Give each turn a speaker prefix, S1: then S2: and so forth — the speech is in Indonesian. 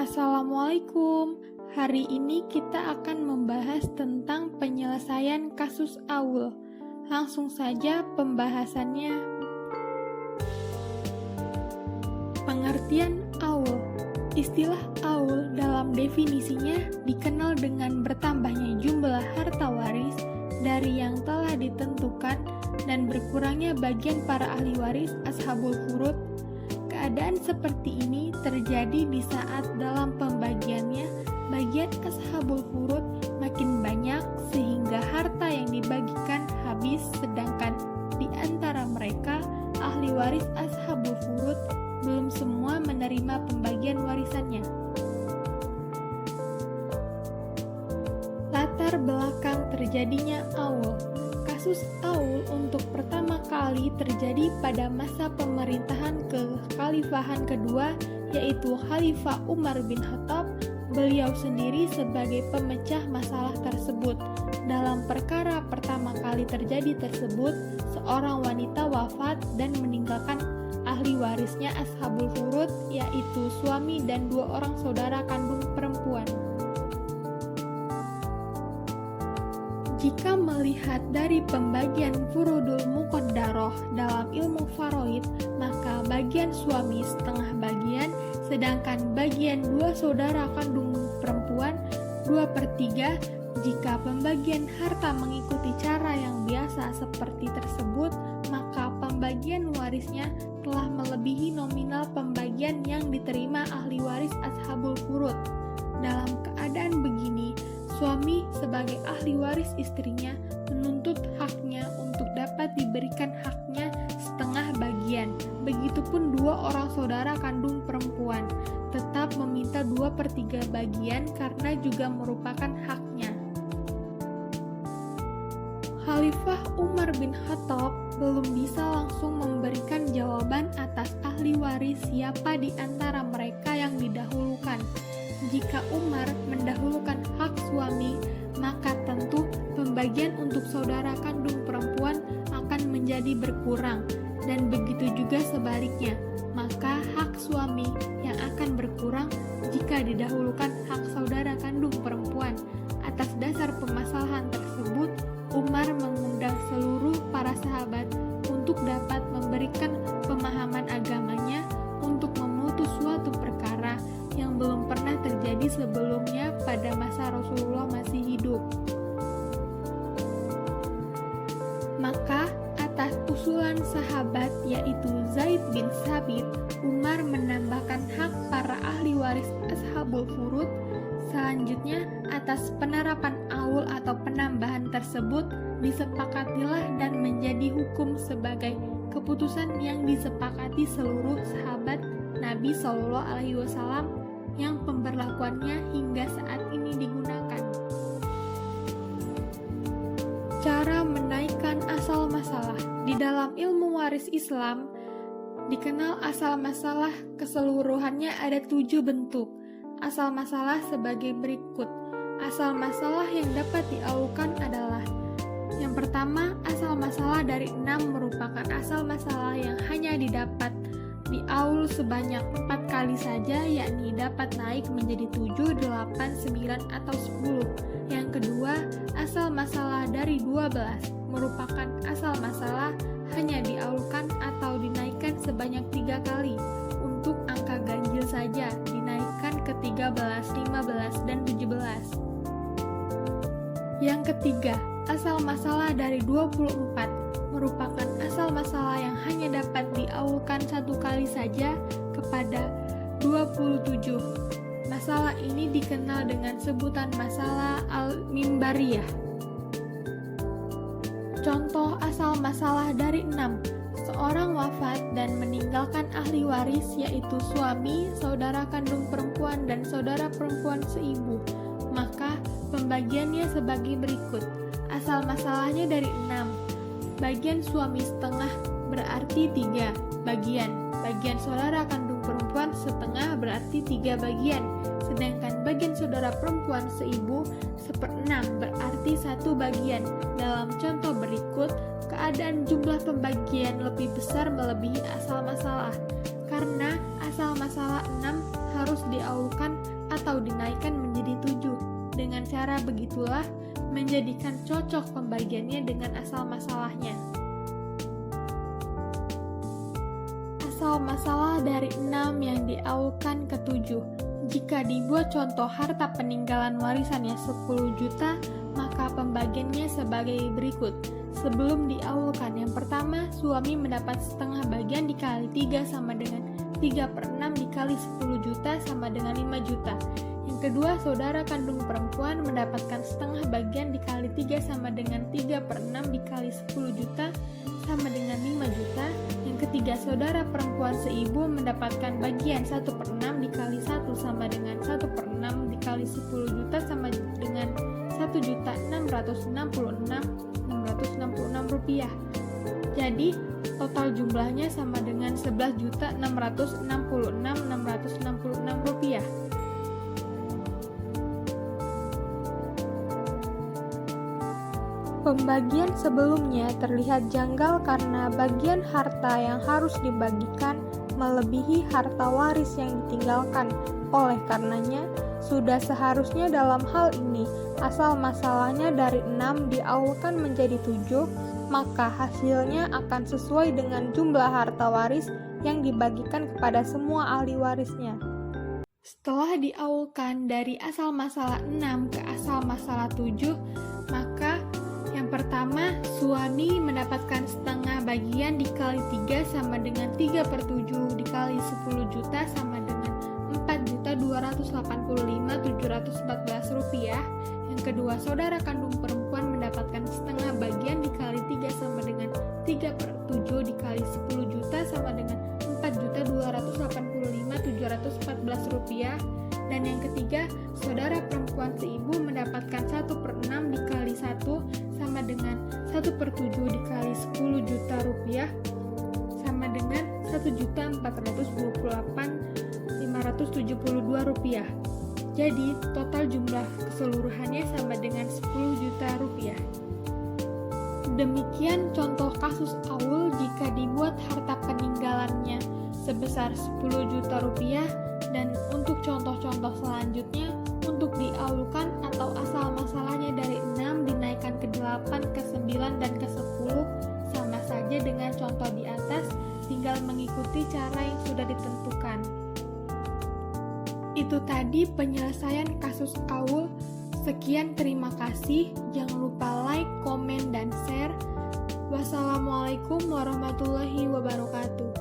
S1: Assalamualaikum. Hari ini kita akan membahas tentang penyelesaian kasus Aul. Langsung saja pembahasannya. Pengertian Aul. Istilah Aul dalam definisinya dikenal dengan bertambahnya jumlah harta waris dari yang telah ditentukan dan berkurangnya bagian para ahli waris ashabul furud. Keadaan seperti ini terjadi di saat dalam pembagiannya bagian ashabul furud makin banyak sehingga harta yang dibagikan habis, sedangkan di antara mereka ahli waris ashabul furud belum semua menerima pembagian warisannya. Latar belakang terjadinya Aul. Kasus Aul untuk pertama kali terjadi pada masa pemerintahan kekhalifahan kedua, yaitu Khalifah Umar bin Khattab. Beliau sendiri sebagai pemecah masalah tersebut. Dalam perkara pertama kali terjadi tersebut, seorang wanita wafat dan meninggalkan ahli warisnya ashabul furud, yaitu suami dan 2 orang saudara kandung perempuan. Jika melihat dari pembagian furudul muqaddarah dalam ilmu faraid, maka bagian suami setengah bagian, sedangkan bagian 2 saudara kandung perempuan 2/3. Jika pembagian harta mengikuti cara yang biasa seperti tersebut, maka pembagian warisnya telah melebihi nominal pembagian yang diterima ahli waris ashabul furud. Dalam keadaan begini, suami sebagai ahli waris istrinya menuntut haknya untuk dapat diberikan haknya setengah bagian. Begitupun 2 orang saudara kandung perempuan tetap meminta 2/3 bagian karena juga merupakan haknya. Khalifah Umar bin Khattab belum bisa langsung memberikan jawaban atas ahli waris siapa di antara mereka yang didahulukan. Jika Umar mendahulukan hak suami, maka tentu pembagian untuk saudara kandung perempuan akan menjadi berkurang, dan begitu juga sebaliknya, maka hak suami yang akan berkurang jika didahulukan hak saudara kandung perempuan. Atas dasar permasalahan tersebut, Umar mengundang seluruh para sahabat untuk dapat memberikan pemahaman agamanya untuk memutus suatu perkara yang belum pernah terjadi sebelumnya pada masa Rasulullah masih hidup. Maka atas usulan sahabat yaitu Zaid bin Sabit, Umar menambahkan hak para ahli waris ashabul furud. Selanjutnya, atas penerapan Aul atau penambahan tersebut disepakatilah dan menjadi hukum sebagai keputusan yang disepakati seluruh sahabat Nabi SAW yang pemberlakuannya hingga saat ini digunakan. Cara menaikkan asal masalah. Di dalam ilmu waris Islam, dikenal asal masalah keseluruhannya ada 7 bentuk. Asal masalah sebagai berikut. Asal masalah yang dapat diaulkan adalah: yang pertama, asal masalah dari 6 merupakan asal masalah yang hanya didapat diaul sebanyak 4 kali saja, yakni dapat naik menjadi 7, 8, 9, atau 10. Yang kedua, asal masalah dari 12 merupakan asal masalah hanya diaulkan atau dinaikkan sebanyak 3 kali. Untuk angka ganjil saja dinaikkan ke 13, 15, dan 17. Yang ketiga, asal masalah dari 24 merupakan asal masalah yang hanya dapat diaulkan 1 kali saja kepada 27. Masalah ini dikenal dengan sebutan masalah al-mimbariyah. Contoh asal masalah dari 6. Seorang wafat dan meninggalkan ahli waris yaitu suami, saudara kandung perempuan, dan saudara perempuan seibu. Maka pembagiannya sebagai berikut. Asal masalahnya dari 6. Bagian suami setengah berarti 3 bagian. Bagian saudara kandung perempuan setengah berarti 3 bagian. Sedangkan bagian saudara perempuan seibu 1/6 berarti 1 bagian. Dalam contoh berikut, keadaan jumlah pembagian lebih besar melebihi asal masalah. Karena asal masalah 6 harus diaulkan atau dinaikkan menjadi 7. Dengan cara begitulah menjadikan cocok pembagiannya dengan asal masalahnya. Asal masalah dari 6 yang diaulkan ke 7. Jika dibuat contoh harta peninggalan warisannya 10 juta, maka pembagiannya sebagai berikut. Sebelum diaulkan, yang pertama, suami mendapat setengah bagian dikali 3 sama dengan 3/6 dikali 10 juta sama dengan 5 juta. Yang kedua, saudara kandung perempuan mendapatkan setengah bagian dikali 3 sama dengan 3/6 dikali 10 juta sama dengan 5 juta. Yang ketiga, saudara perempuan seibu mendapatkan bagian 1/6 dikali 1 sama dengan 1/6 dikali 10 juta sama dengan 1.666.666 rupiah. Jadi, total jumlahnya sama dengan 11.666.666 rupiah. Pembagian sebelumnya terlihat janggal karena bagian harta yang harus dibagikan melebihi harta waris yang ditinggalkan. Oleh karenanya, sudah seharusnya dalam hal ini asal masalahnya dari 6 diaulkan menjadi 7, maka hasilnya akan sesuai dengan jumlah harta waris yang dibagikan kepada semua ahli warisnya. Setelah diaulkan dari asal masalah 6 ke asal masalah 7, maka yang pertama, suami mendapatkan setengah bagian dikali 3 sama dengan 3/7 dikali 10 juta sama dengan 4.285.714 rupiah. Yang kedua, saudara kandung perempuan mendapatkan setengah bagian dikali 3 sama dengan 3/7 dikali 10 juta sama dengan 4.285.714 rupiah. Dan yang ketiga, saudara perempuan seibu mendapatkan 1/6 dikali 1 sama dengan 1/7 dikali 10 juta rupiah sama dengan 1.428.572 rupiah. Jadi, total jumlah keseluruhannya sama dengan 10 juta rupiah. Demikian contoh kasus aul jika dibuat harta peninggalannya sebesar 10 juta rupiah. Dan untuk contoh-contoh selanjutnya, untuk diaulkan atau asal masalahnya dari 6 dinaikkan ke 8, ke 9, dan ke 10 sama saja dengan contoh di atas, tinggal mengikuti cara yang sudah ditentukan. Itu tadi penyelesaian kasus aul. Sekian, terima kasih. Jangan lupa like, komen, dan share. Wassalamualaikum warahmatullahi wabarakatuh.